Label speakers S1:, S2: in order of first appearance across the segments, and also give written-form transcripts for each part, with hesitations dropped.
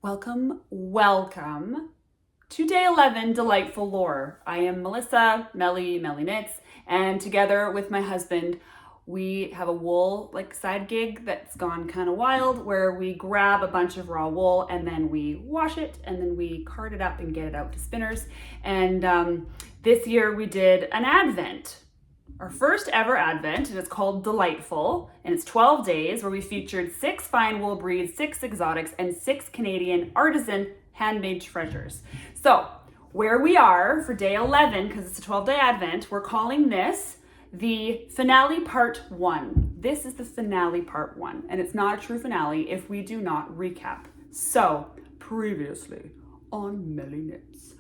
S1: Welcome to day 11, Delightful Lore. I am Melissa, Melly Knits, and together with my husband, we have a wool side gig that's gone kind of wild, where we grab a bunch of raw wool and then we wash it and then we card it up and get it out to spinners. And this year we did an advent. Our first ever advent, and it's called Delightful, and it's 12 days where we featured 6 fine wool breeds, 6 exotics, and 6 Canadian artisan handmade treasures. So where we are for day 11, because it's a 12-day advent, we're calling this the finale part 1. This is the finale part 1, and it's not a true finale if we do not recap. So previously on Melly Knits,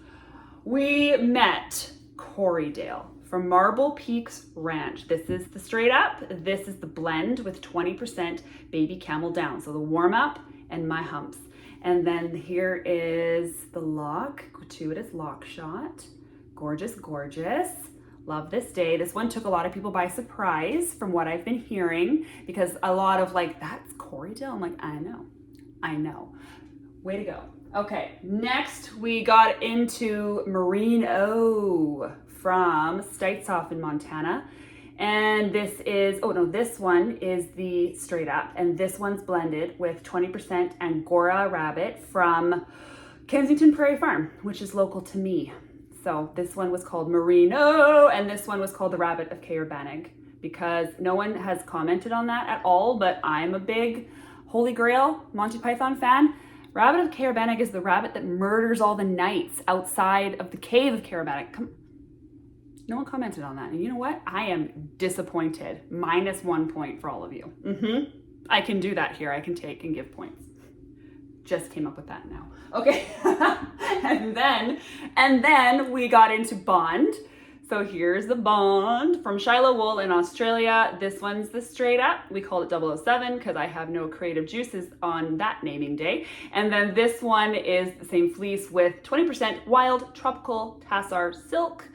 S1: we met Corrydale from Marble Peaks Ranch. This is the straight up, this is the blend with 20% baby camel down. So the warm up and my humps. And then here is the lock, gratuitous lock shot. Gorgeous, gorgeous. Love this day. This one took a lot of people by surprise from what I've been hearing, because a lot of that's Corrydale. I'm like, I know. Way to go. Okay, next we got into Merino from Steitzoff in Montana. And this is, this one is the straight up, and this one's blended with 20% Angora rabbit from Kensington Prairie Farm, which is local to me. So this one was called Merino, and this one was called the Rabbit of Caerbannig, because no one has commented on that at all, but I'm a big Holy Grail Monty Python fan. Rabbit of Caerbannig is the rabbit that murders all the knights outside of the cave of Caerbannig. No one commented on that. And you know what? I am disappointed. -1 point for all of you. I can do that here. I can take and give points. Just came up with that now. Okay. and then we got into Bond. So here's the Bond from Shiloh Wool in Australia. This one's the straight up. We called it 007 because I have no creative juices on that naming day. And then this one is the same fleece with 20% wild tropical tassar silk.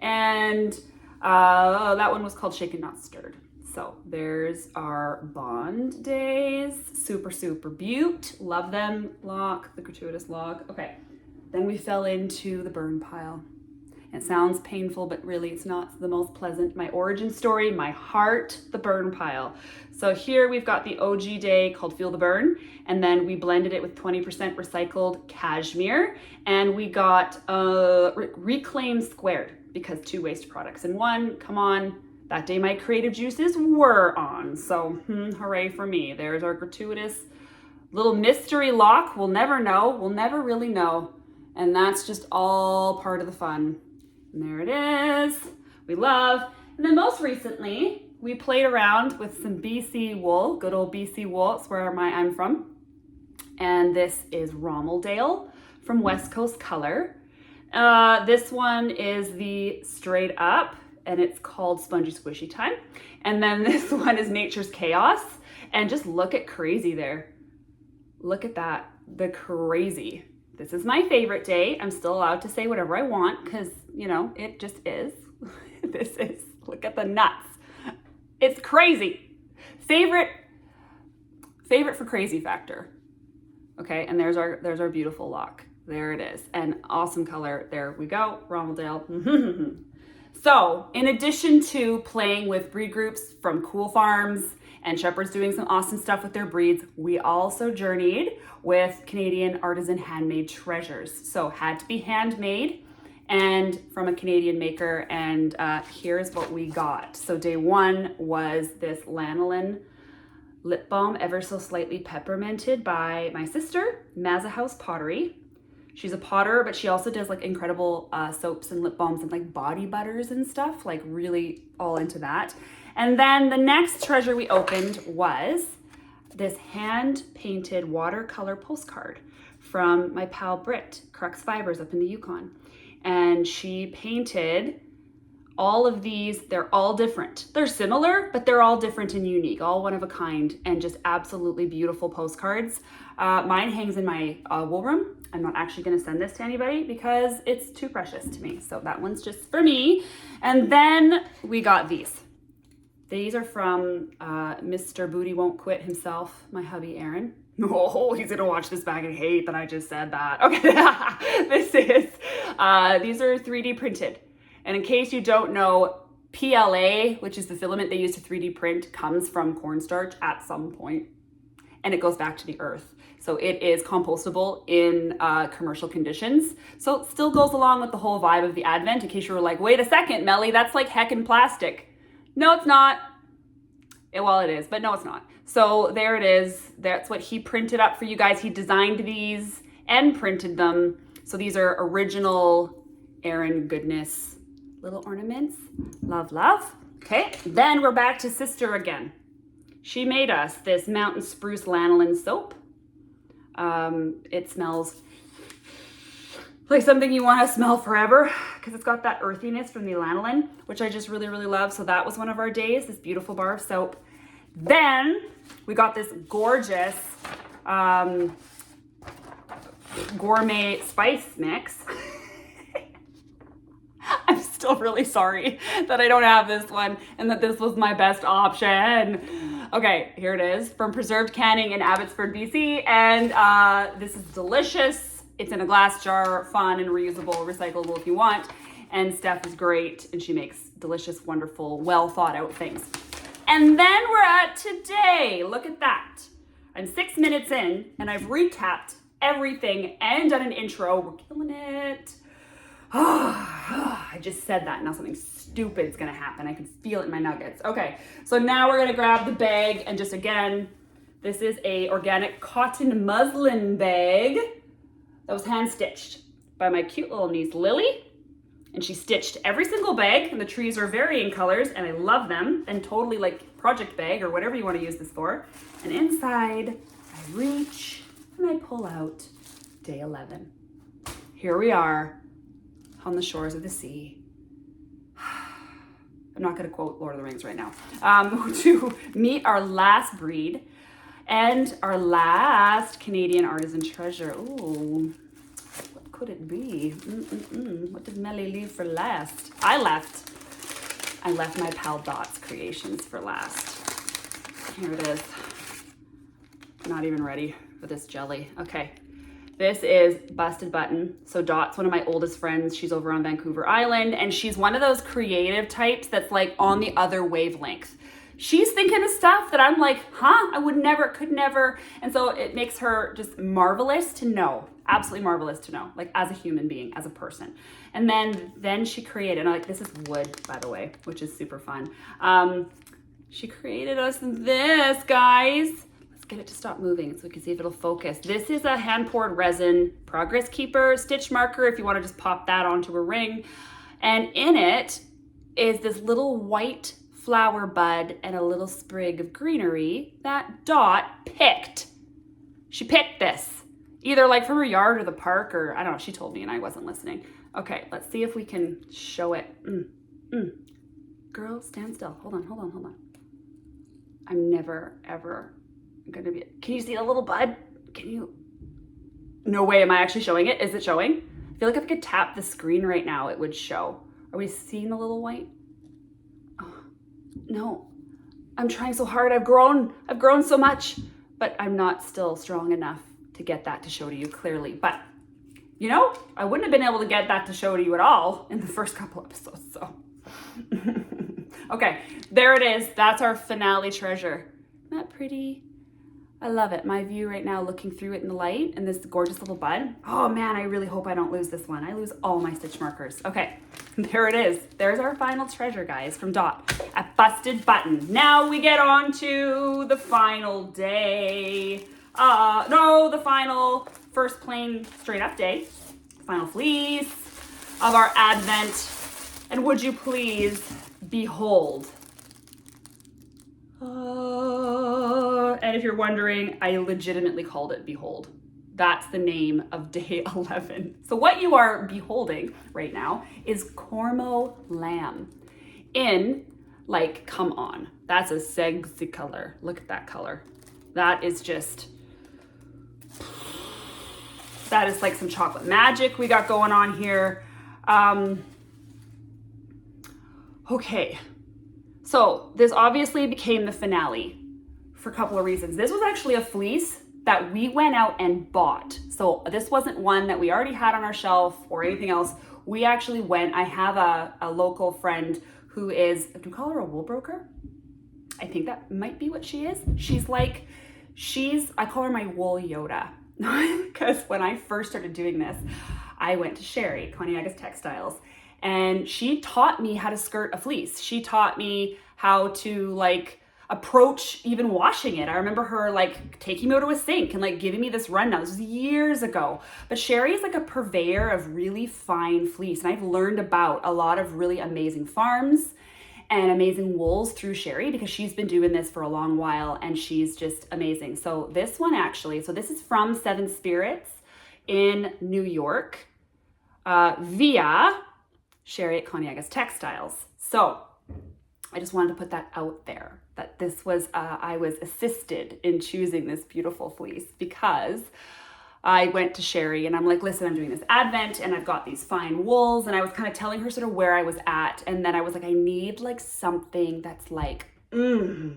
S1: And that one was called Shaken Not Stirred. So there's our Bond days. Super, super beaut. Love them. Lock, the gratuitous lock. Okay. Then we fell into the burn pile. It sounds painful, but really it's not. It's the most pleasant. My origin story, my heart, the burn pile. So here we've got the OG day called Feel the Burn, and then we blended it with 20% recycled cashmere, and we got Reclaim Squared, because 2 waste products in 1. Come on. That day my creative juices were on. So hooray for me. There's our gratuitous little mystery lock. We'll never know. We'll never really know. And that's just all part of the fun. And there it is. We love. And then most recently, we played around with some BC wool, good old BC wool. It's where I'm from. And this is Rommeldale from West Coast Color. This one is the straight up, and it's called Spongy Squishy Time. And then this one is Nature's Chaos. And just look at crazy there. Look at that, the crazy. This is my favorite day. I'm still allowed to say whatever I want because, it just is. This is, look at the nuts. It's crazy. Favorite for crazy factor. Okay, and there's our beautiful lock. There it is. And awesome color. There we go. Rommeldale. So, in addition to playing with breed groups from cool farms and shepherds doing some awesome stuff with their breeds, we also journeyed with Canadian artisan handmade treasures. So, had to be handmade and from a Canadian maker. And here's what we got. So, day 1 was this lanolin lip balm, ever so slightly pepperminted, by my sister, Mazza House Pottery. She's a potter, but she also does incredible soaps and lip balms and body butters and stuff, really all into that. And then the next treasure we opened was this hand-painted watercolor postcard from my pal Britt, Crux Fibers up in the Yukon. And she painted all of these. They're all different. They're similar, but they're all different and unique, all one of a kind, and just absolutely beautiful postcards. Mine hangs in my wool room. I'm not actually going to send this to anybody because it's too precious to me. So that one's just for me. And then we got these. These are from Mr. Booty Won't Quit himself, my hubby Aaron. Oh, he's gonna watch this back and hate that I just said that. Okay, these are 3D printed. And in case you don't know, PLA, which is the filament they use to 3D print, comes from cornstarch at some point, and it goes back to the earth. So it is compostable in commercial conditions. So it still goes along with the whole vibe of the Advent, in case you were like, wait a second, Melly, that's like heckin' plastic. No, it's not. Well, it is, but no, it's not. So there it is. That's what he printed up for you guys. He designed these and printed them. So these are original Aaron Goodness little ornaments. Love, love. Okay, then we're back to sister again. She made us this mountain spruce lanolin soap. It smells like something you want to smell forever because it's got that earthiness from the lanolin, which I just really, really love. So that was one of our days, this beautiful bar of soap. Then we got this gorgeous gourmet spice mix. I'm still really sorry that I don't have this one and that this was my best option. Okay, here it is from Preserved Canning in Abbotsford, BC. And this is delicious. It's in a glass jar, fun and reusable, recyclable if you want. And Steph is great and she makes delicious, wonderful, well thought out things. And then we're at today. Look at that. I'm 6 minutes in and I've recapped everything and done an intro. We're killing it. I just said that. Now something stupid is going to happen. I can feel it in my nuggets. Okay, so now we're going to grab the bag and just again, this is a organic cotton muslin bag that was hand stitched by my cute little niece Lily. And she stitched every single bag, and the trees are varying colors, and I love them, and totally like project bag or whatever you want to use this for. And inside, I reach and I pull out day 11. Here we are on the shores of the sea. I'm not going to quote Lord of the Rings right now. To meet our last breed and our last Canadian artisan treasure. Ooh. Could it be? What did Melly leave for last? I left my pal Dot's creations for last. Here it is. Not even ready for this jelly. Okay, this is Busted Button. So Dot's one of my oldest friends. She's over on Vancouver Island, and she's one of those creative types that's like on the other wavelength. She's thinking of stuff that I'm like, huh? I would never, could never. And so it makes her just marvelous to know. Absolutely marvelous to know, like as a human being, as a person. And then she created, and like this is wood, by the way, which is super fun. She created us this, guys. Let's get it to stop moving so we can see if it'll focus. This is a hand-poured resin progress keeper stitch marker if you want to just pop that onto a ring. And in it is this little white flower bud and a little sprig of greenery that Dot picked. She picked this. Either like from her yard or the park, or I don't know, she told me and I wasn't listening. Okay, let's see if we can show it. Girl, stand still. Hold on. I'm never, ever gonna be, can you see the little bud? Can you? No way, am I actually showing it? Is it showing? I feel like if I could tap the screen right now, it would show. Are we seeing the little white? Oh, no, I'm trying so hard. I've grown so much, but I'm not still strong enough to get that to show to you clearly. But you know, I wouldn't have been able to get that to show to you at all in the first couple episodes, so. Okay, there it is. That's our finale treasure. Isn't that pretty? I love it. My view right now looking through it in the light and this gorgeous little bud. Oh man, I really hope I don't lose this one. I lose all my stitch markers. Okay, there it is. There's our final treasure, guys, from Dot, a Busted Button. Now we get on to the final day. No, the final first plain straight up day, final fleece of our Advent. And would you please behold? And if you're wondering, I legitimately called it Behold. That's the name of day 11. So what you are beholding right now is Cormo lamb in, like, come on. That's a sexy color. Look at that color. That is just, that is like some chocolate magic we got going on here. Okay, so this obviously became the finale for a couple of reasons. This was actually a fleece that we went out and bought. So this wasn't one that we already had on our shelf or anything else. We actually went. I have a local friend who is, do you call her a wool broker? I think that might be what she is. I call her my wool Yoda. Because when I first started doing this, I went to Sherry, Conyagas Textiles, and she taught me how to skirt a fleece. She taught me how to like approach even washing it. I remember her like taking me over to a sink and like giving me this rundown. This was years ago. But Sherry is like a purveyor of really fine fleece. And I've learned about a lot of really amazing farms and amazing wools through Sherry because she's been doing this for a long while and she's just amazing. So this one actually, so this is from Seven Spirits in New York via Sherry at Conyagas Textiles. So I just wanted to put that out there, that this was, I was assisted in choosing this beautiful fleece because I went to Sherry and I'm like, listen, I'm doing this Advent and I've got these fine wools, and I was kind of telling her sort of where I was at. And then I was like, I need like something that's like, for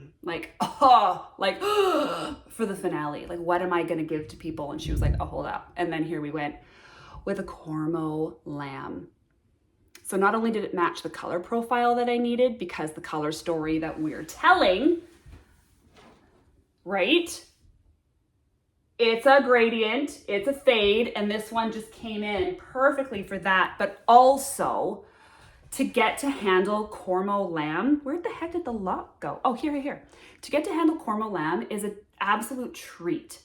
S1: the finale. Like, what am I going to give to people? And she was like, oh, hold up. And then here we went with a Cormo lamb. So not only did it match the color profile that I needed, because the color story that we're telling, right? It's a gradient, it's a fade, and this one just came in perfectly for that. But also to get to handle Cormo lamb, where the heck did the lock go? Oh, here. To get to handle Cormo lamb is an absolute treat.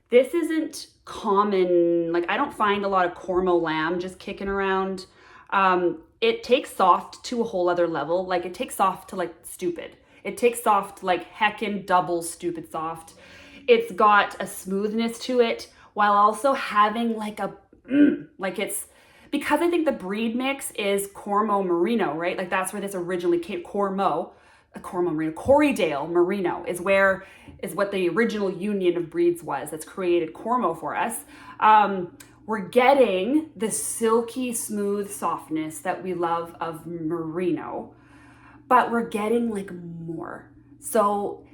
S1: This isn't common. Like, I don't find a lot of Cormo lamb just kicking around. It takes soft to a whole other level. Like, it takes soft to like stupid. It takes soft like heckin' double stupid soft. It's got a smoothness to it while also having like a, like it's, because I think the breed mix is Cormo Merino, right? Like that's where this originally came, Cormo Merino, Corriedale Merino is what the original union of breeds was that's created Cormo for us. We're getting the silky smooth softness that we love of Merino, but we're getting like more. So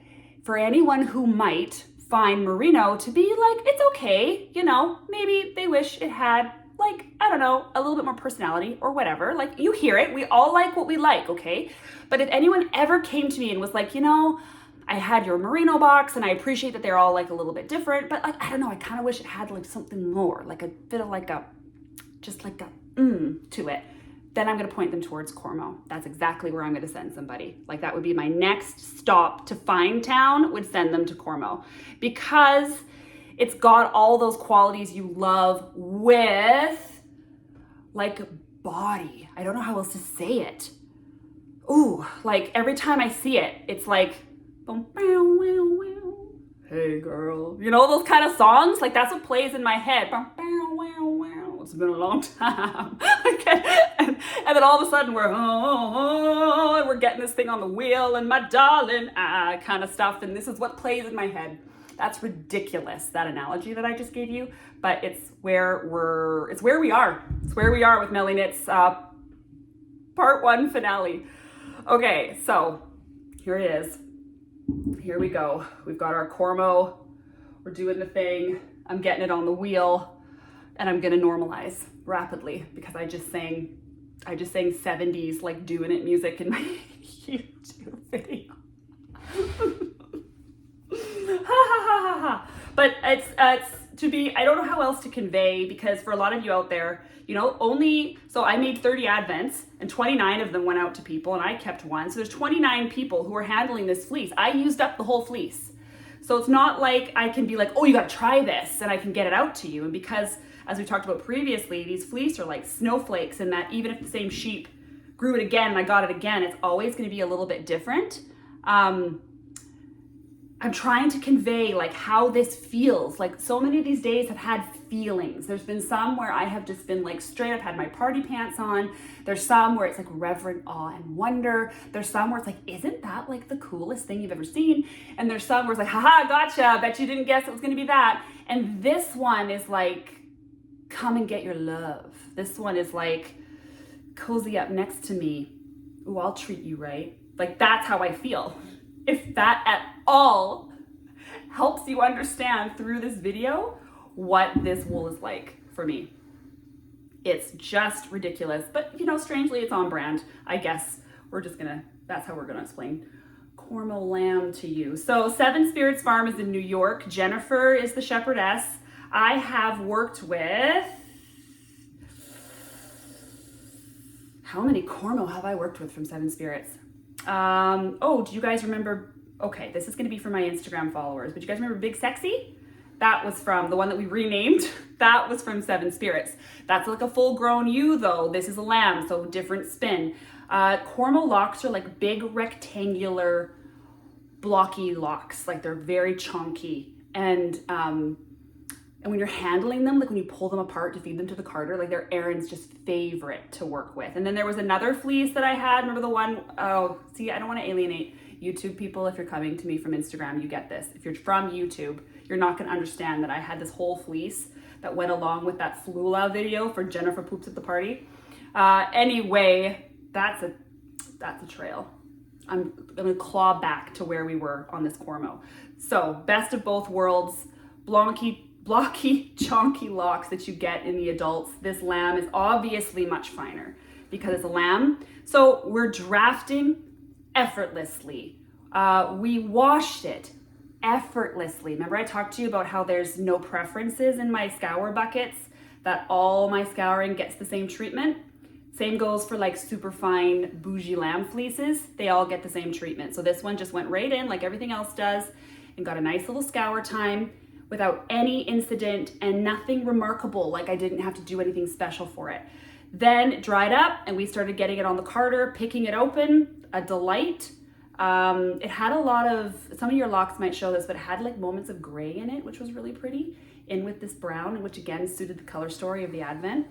S1: for anyone who might find Merino to be like, it's okay, you know, maybe they wish it had like, I don't know, a little bit more personality or whatever. Like, you hear it, we all like what we like, okay? But if anyone ever came to me and was like, you know, I had your Merino box and I appreciate that they're all like a little bit different, but like, I don't know, I kind of wish it had like something more, like a bit of like a, just like a to it, then I'm going to point them towards Cormo. That's exactly where I'm going to send somebody. Like, that would be my next stop to find town, would send them to Cormo, because it's got all those qualities you love with like body. I don't know how else to say it. Ooh, like every time I see it, it's like, hey girl, you know, those kind of songs, like that's what plays in my head. It's been a long time. and then all of a sudden we're getting this thing on the wheel and my darling, kind of stuff. And this is what plays in my head. That's ridiculous, that analogy that I just gave you, but it's where we are. It's where we are with Melly Knits part 1 finale. Okay, so here it is. Here we go. We've got our Cormo. We're doing the thing. I'm getting it on the wheel, and I'm gonna normalize rapidly because I just sang 70s like doing it music in my YouTube video. But it's to be, I don't know how else to convey, because for a lot of you out there, you know, so I made 30 Advents and 29 of them went out to people and I kept one. So there's 29 people who are handling this fleece. I used up the whole fleece. So it's not like I can be like, oh, you got to try this and I can get it out to you. And because, as we talked about previously, these fleece are like snowflakes, and that even if the same sheep grew it again and I got it again, it's always going to be a little bit different. I'm trying to convey like how this feels. Like, so many of these days have had feelings. There's been some where I have just been like straight up had my party pants on. There's some where it's like reverent awe and wonder. There's some where it's like, isn't that like the coolest thing you've ever seen? And there's some where it's like, haha, gotcha, bet you didn't guess it was gonna be that. And this one is like, come and get your love. This one is like, cozy up next to me. Ooh, I'll treat you right. Like, that's how I feel. If that at all helps you understand through this video what this wool is like for me. It's just ridiculous, but you know, strangely it's on brand. I guess that's how we're gonna explain Cormo lamb to you. So Seven Spirits Farm is in New York. Jennifer is the shepherdess. I have worked with, how many Cormo have I worked with from Seven Spirits? Oh, do you guys remember? Okay, this is gonna be for my Instagram followers, but you guys remember Big Sexy? That was from the one that we renamed. That was from Seven Spirits. That's like a full grown ewe though. This is a lamb, so different spin. Cormo locks are like big rectangular blocky locks. Like they're very chunky. And when you're handling them, like when you pull them apart to feed them to the carter, like they're Erin's just favorite to work with. And then there was another fleece that I had. Remember the one, oh, see, I don't want to alienate YouTube people. If you're coming to me from Instagram, you get this. If you're from YouTube, you're not going to understand that I had this whole fleece that went along with that Flula video for Jennifer Poops at the Party. Anyway, that's a trail. I'm going to claw back to where we were on this Cormo. So best of both worlds, blocky, chonky locks that you get in the adults. This lamb is obviously much finer because it's a lamb. So we're drafting effortlessly. We washed it effortlessly. Remember I talked to you about how there's no preferences in my scour buckets, that all my scouring gets the same treatment? Same goes for like super fine bougie lamb fleeces. They all get the same treatment. So this one just went right in like everything else does and got a nice little scour time without any incident and nothing remarkable, like I didn't have to do anything special for it. Then it dried up and we started getting it on the carter, picking it open, a delight. It had a lot of, some of your locks might show this, but it had like moments of gray in it, which was really pretty, in with this brown, which again suited the color story of the Advent,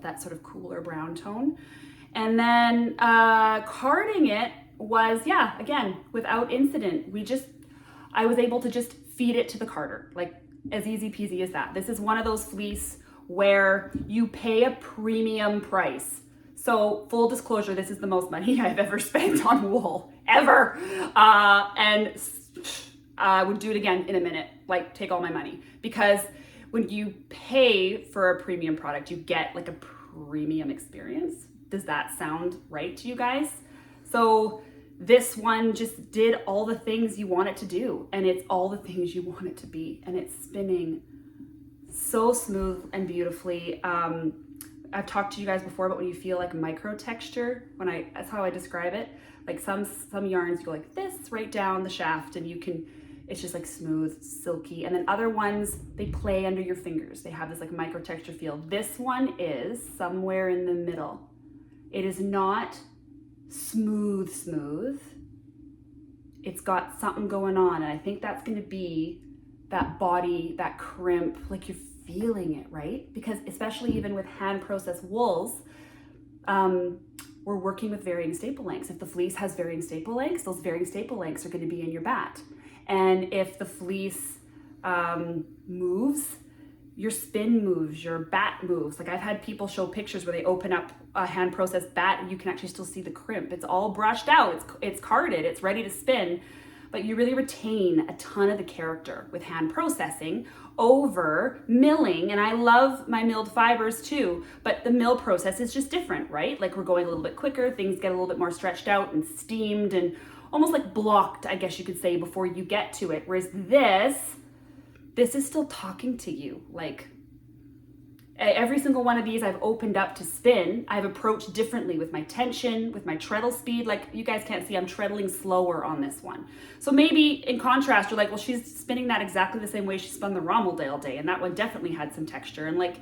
S1: that sort of cooler brown tone. And then carding it was, yeah, again, without incident. I was able to just feed it to the carter, like as easy peasy as that. This is one of those fleece where you pay a premium price. So full disclosure, this is the most money I've ever spent on wool, ever. And I would do it again in a minute, like take all my money. Because when you pay for a premium product, you get like a premium experience. Does that sound right to you guys? So this one just did all the things you want it to do, and it's all the things you want it to be, and it's spinning so smooth and beautifully. I've talked to you guys before about when you feel like micro texture, that's how I describe it. Like some yarns you go like this right down the shaft and it's just like smooth, silky. And then other ones, they play under your fingers. They have this like micro texture feel. This one is somewhere in the middle. It is not smooth. It's got something going on. And I think that's gonna be that body, that crimp, like you're feeling it, right? Because especially even with hand processed wools, we're working with varying staple lengths. If the fleece has varying staple lengths, those varying staple lengths are going to be in your bat. And if the fleece moves, your spin moves, your bat moves. Like I've had people show pictures where they open up a hand processed bat and you can actually still see the crimp. It's all brushed out, it's carded, it's ready to spin, but you really retain a ton of the character with hand processing over milling. And I love my milled fibers too, but the mill process is just different, right? Like we're going a little bit quicker, things get a little bit more stretched out and steamed and almost like blocked, I guess you could say, before you get to it. Whereas this is still talking to you. Like every single one of these I've opened up to spin, I've approached differently with my tension, with my treadle speed. Like you guys can't see, I'm treadling slower on this one. So maybe in contrast, you're like, well, she's spinning that exactly the same way she spun the Rommeldale day. And that one definitely had some texture. And like,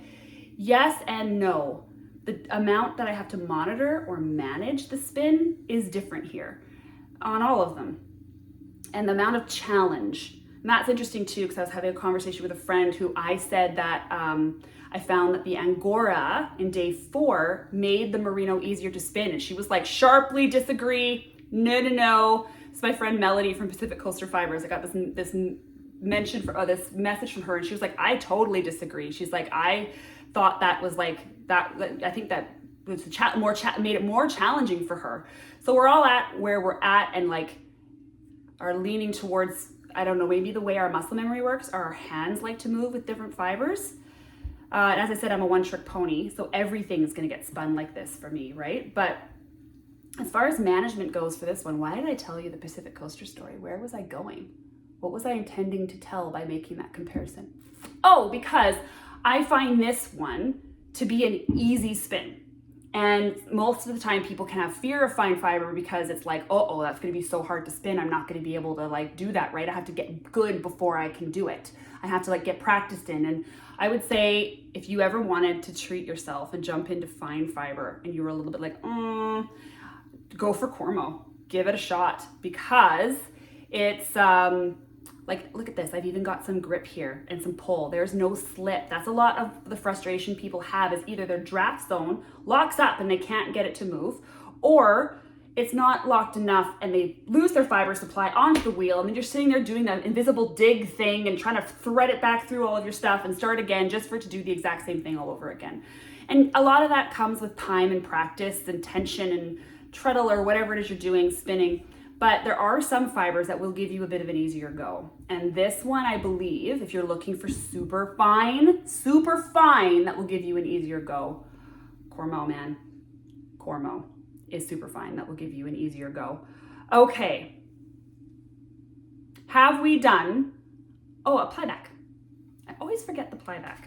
S1: yes and no. The amount that I have to monitor or manage the spin is different here on all of them. And the amount of challenge. And that's interesting too, because I was having a conversation with a friend who I said that I found that the Angora in day 4 made the merino easier to spin. And she was like, sharply disagree. No. It's my friend Melody from Pacific Coaster Fibers. I got this message from her, and she was like, I totally disagree. She's like, I thought that was like that. I think that was made it more challenging for her. So we're all at where we're at, and like are leaning towards I don't know, maybe the way our muscle memory works, our hands like to move with different fibers. And as I said, I'm a one-trick pony, so everything's gonna get spun like this for me, right? But as far as management goes for this one, why did I tell you the Pacific Coaster story? Where was I going? What was I intending to tell by making that comparison? Oh, because I find this one to be an easy spin. And most of the time people can have fear of fine fiber because it's like, oh, that's gonna be so hard to spin. I'm not gonna be able to like do that, right? I have to get good before I can do it. I have to like get practiced in. And I would say if you ever wanted to treat yourself and jump into fine fiber and you were a little bit like, go for Cormo, give it a shot, because it's like, look at this. I've even got some grip here and some pull. There's no slip. That's a lot of the frustration people have, is either their draft zone locks up and they can't get it to move, or it's not locked enough and they lose their fiber supply onto the wheel, and then you're sitting there doing that invisible dig thing and trying to thread it back through all of your stuff and start again just for it to do the exact same thing all over again. And a lot of that comes with time and practice and tension and treadle or whatever it is you're doing, spinning. But there are some fibers that will give you a bit of an easier go. And this one, I believe, if you're looking for super fine, that will give you an easier go. Cormo, man. Cormo is super fine. That will give you an easier go. Okay. Have we done, a plyback. I always forget the plyback.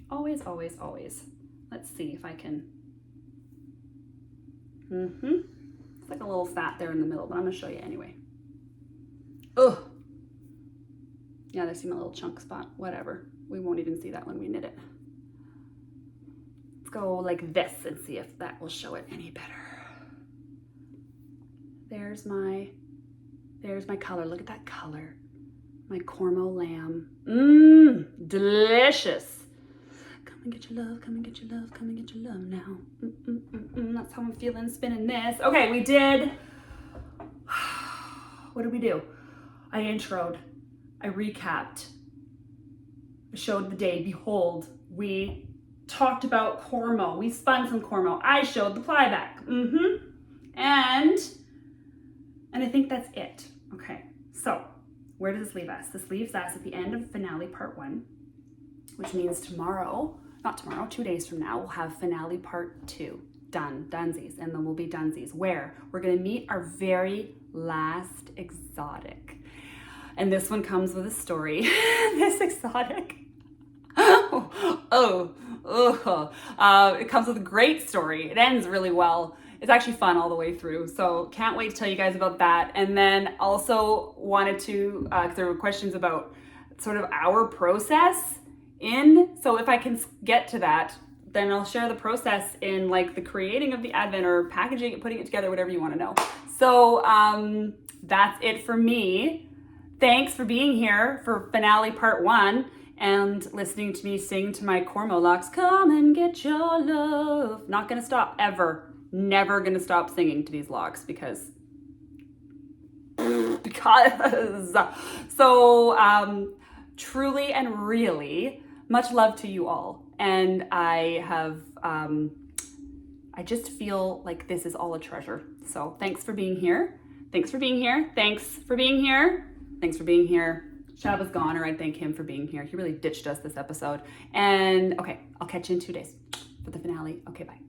S1: Always, always, always. Let's see if I can. It's like a little fat there in the middle, but I'm gonna show you anyway. Ugh. Yeah, there's my little chunk spot. Whatever. We won't even see that when we knit it. Let's go like this and see if that will show it any better. There's my color. Look at that color. My Cormo lamb. Delicious. Come and get your love, come and get your love, come and get your love now. That's how I'm feeling spinning this. Okay, we did, what did we do? I introed, I recapped, I showed the day, behold, we talked about Cormo, we spun some Cormo, I showed the plyback, and I think that's it. Okay, so where does this leave us? This leaves us at the end of finale part 1, which means tomorrow, not tomorrow, 2 days from now, we'll have finale part 2. Done, dunsies, and then we'll be dunsies, where we're gonna meet our very last exotic. And this one comes with a story. This exotic, it comes with a great story. It ends really well. It's actually fun all the way through. So can't wait to tell you guys about that. And then also wanted to, because there were questions about sort of our process so if I can get to that, then I'll share the process in like the creating of the advent or packaging it, putting it together, whatever you want to know. So that's it for me. Thanks for being here for finale part 1 and listening to me sing to my Cormo locks. Come and get your love. Not gonna stop ever. Never gonna stop singing to these locks because so truly and really much love to you all. And I have, I just feel like this is all a treasure. So thanks for being here. Thanks for being here. Thanks for being here. Thanks for being here. Shab is gone, or I'd thank him for being here. He really ditched us this episode. And okay, I'll catch you in 2 days for the finale. Okay, bye.